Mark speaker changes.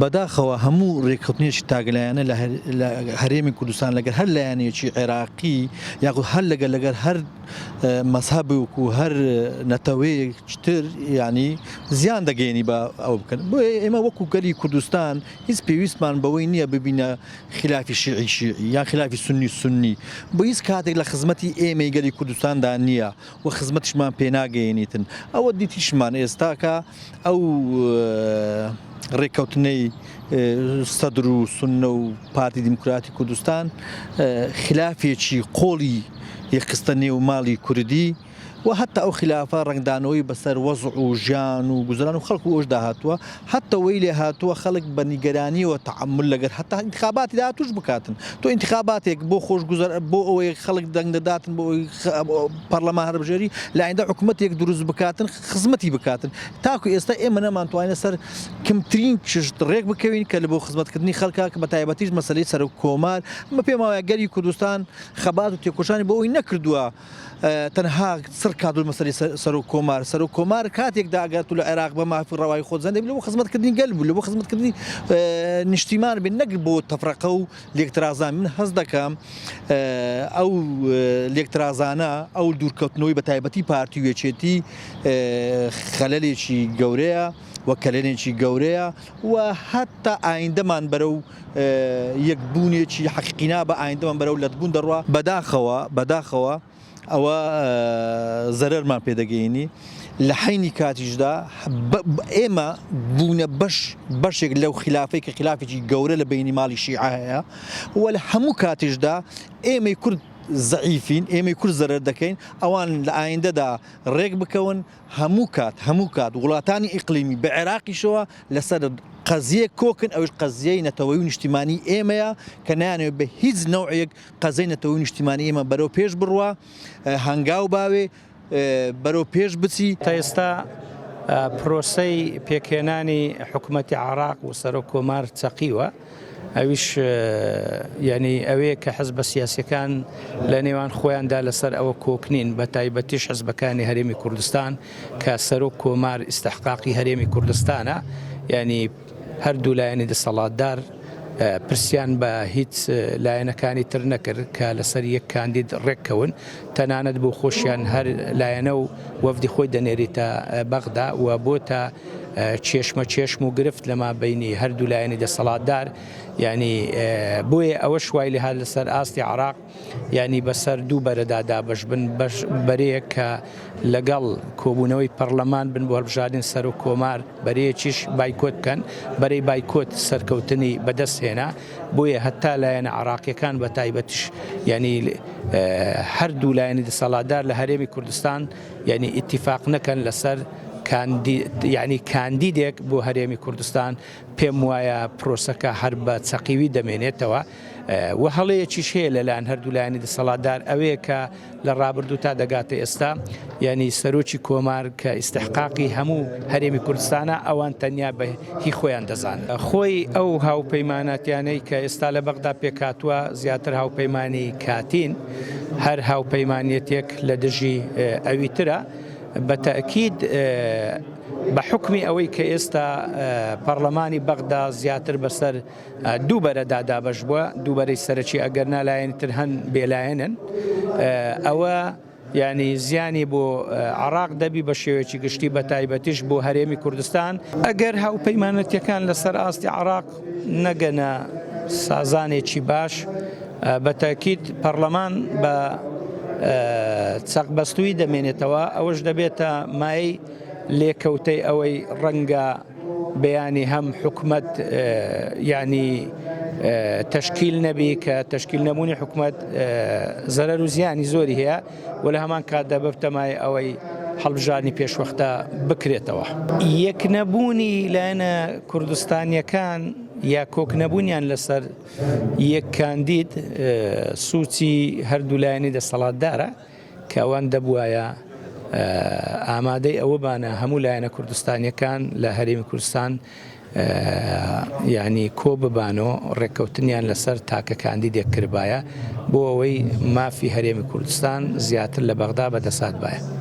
Speaker 1: بەداخەوە هەموو ڕێککەوتنیشی تاگەلایەنە لە هەرێمی کوردستان لەگەر هەر لایەنێکی عێراقی یاخود هەر لەگەر هەر مەزهەبێک و هەر نەتەوەیەکتر ینی زیان دەگەێنی بە ئەو بکەن بۆ ئێمە وەکو گەلی کوردستان هیچ پێویستمان بەوەی نییە ببینە خلافی شیعی یان خلافی سنی بۆ هیچ کاتێک لە خزمەتی ئێمەی گەلی کوردستاندا نییە و خزمەتیشمان پێناگەێنیتن ئەوە دیتیشمان ئێستاکە ئەو ڕێککەوتنەی سەدر و سوننە و پارتی دیموکراتی کوردستان خلافێکی قۆڵی یەکخستە نێو ماڵی کوردی و حتا ئەو خلافە ڕنگدانەوەی بەسەر وەزع و ژیان و گوزران و خەڵک و ئەوشدا هاتووە حتا وەی لێ هاتووە خەڵک بە نیگەرانیەوە تەعەممل لەگەر حتا انتخاباتی داهاتووش بکاتن تۆ انتخاباتێک بۆ خۆشگوزەر بۆ ئەوەی خەڵک دەنگ دەداتن بۆ ئەوەی پەرلەمان هەڵبژێری لایەندا حکوومەتێک دروست بکاتن خزمەتی بکاتن تاکو ئێستا ئێمە نەمانتوانێت سەر کەمترین چشت ڕێک بکەوین کە لە بۆ خزمەتکردنی خەڵکە کە بە تایبەتیش مەسەلەی سەرۆک کۆمار ئەمە پێم وایە گەلی کوردستان خەبات و تێکۆشانی بۆ ئەوی نەکردووە تەنها سەر کادو مەسەلەی سەرۆک کۆمار کاتێکدا ئەگەر تو لە عێراق بە مافی ڕەوای خۆت زەندە بێت لە بۆ خزمەتکردنی گەل بوو لە بۆ خزمەتکردنی نیشتیمان بێت نەک بۆ تەفرەقە و لێکترازان من هەست دەکەم ئەو لێکترازانە ئەو دوورکەوتنەوەی بە تایبەتی پارتی وێچێتی خەلەلێکی گەورەیە وە کەلێنێکی گەورەیە و حتا ئایندەمان بەرەو یەکبوونێکی حەقیقینا بە ئایندەمان بەرەو لەتبوون دەڕوا بەداخەوە ئەوە زەرەرمان پێدەگەینی لە حینی کاتیشدا ئێمە بوونە بەشێک لەو خلافەی کە خلافێکی گەورە لە بینی ماڵی شیعە هەیە و لە هەموو کاتیشدا ئێمەی کورد زەعیفین ئێمەی کورد زەرەر دەکەین ئەوان لە ئایندەدا ڕێک بکەون هەموو کات وڵاتانی ئیقلیمی بە عێراقیشەوە لەسەر قەزیە کۆکن ئەوش قەزیەی نەتەوەی و نیشتیمانی ئێمەیە کە نایانەوێت بە هیچ نەوعێک قەزەی نەتەوەی نیشتیمانی ئێمە بەرەو پێش بڕوە هەنگاو باوێ بەرەو پێش بچی
Speaker 2: تا ئێستا پرۆسەی پێکهێنانی حکوومەتی عێراق و سەرۆک کۆمار چەقیوە ئەویش ینی ئەوەیە کە حەزبە سیاسیەکان لە نێوان خۆیاندا لەسەر ئەوە کۆکنین بە تایبەتیش حەزبەکانی هەرێمی کوردستان کە سەرۆک کۆمار ئیستحقاقی هەرێمی کوردستانە ینی هەردوو لایەنی دەسەڵاتدار پرسیان بە هیچ لایەنەکانی تر نەکرد کە لەسەر یەک کاندید ڕێککەون تەنانەت بۆ خۆشیان هەر لایەنە و وەفدی خۆی دەنێریتە بەغدا و بۆتە چێشم و گرفت لەما بینی هەردوو لایەنی دەسەڵاتدار ینی بۆیە ئەوە شوای لە هەر لەسەر ئاستی عێراق ینی بەسەر دوو بەرەدا دابەش بن بەرەیە کە لەگەڵ کۆبوونەوەی پەرلەمان بن بۆ هەڵبژاردن سەرۆک کۆمار بەرەیەکیش بایکۆت بکەن بەرەی بایکۆت سەرکەوتنی بەدەستهێنا بۆیە هەتا لایەنە عێراقیەکان بە تایبەتیش ینی هەردوو لایەنی دەسەڵاتدار لە هەرێمی کوردستان ینی ئیتیفاق نەکەن لەسەر ینی کاندیدێک بۆ هەرێمی کوردستان پێم وایە پرۆسەکە هەر بە چەقیوی دەمێنێتەوە و هەڵەیەکیش هەیە لەلایەن هەردوو لایەنی دەسەڵاتدار ئەوەیە کە لە ڕابردوو تا دەگاتە ئێستا ینی سەرۆکی کۆمار کە ئیستحقاقی هەموو هەرێمی کوردستانە ئەوان تەنیا بە هی خۆیان دەزانن خۆی ئەو هاوپەیمانەتیانەی کە ئێستا لە بەغدا پێکاتووە زیاتر هاوپەیمانی کاتین هەر هاوپەیمانەتێک لە دژی ئەوی ترە بەتەئکید بە حکمی ئەوەی کە ئێستا پەرلەمانی بەغدا زیاتر بەسەر دوو بەرەدا دابەش بووە دووبەرەی سەرەکی ئەگەر نالایەنی تر هەن بێلایەنن ئەوە ینی زیانی بۆ عێراق دەبی بە شێوەیەکی گشتی بە تایبەتیش بۆ هەرێمی کوردستان ئەگەر هاوپەیمانەتیەکان لەسەر ئاستی عێراق نەگەنە سازانێکی باش بەتەئکید پەرلەمان بە چەقبەستووی دەمێنێتەوە ئەوەش دەبێتە مای لێکەوتەی ئەوەی ڕەنگە بەیانی هەم حکوومەت ینی تەشکیل نەبی کە تەشکیل نەبوونی حکوومەت زەرەر و زیانی زۆری هەیە و لە هەمان کاتدا بەبتە مای ئەوەی هەڵبژاردننی پێشوەختە بکرێتەوە یەکنەبوونی لایەنە کوردستانیەکان یا کۆکنەبوونیان لەسەر یەک کاندید سوچی هەردوو لایەنی دەسەڵاتدارە کە ئەوان دەبوایە ئامادەی ئەوە بانە هەموو لایەنە کوردستانیەکان لە هەرێمی کوردستان ینی کۆ ببانەوە ڕێککەوتنیان لەسەر تاکە کاندیدێک کردبایە بۆ ئەوەی مافی هەرێمی کوردستان زیاتر لە بەغدا بەدەسات بایە.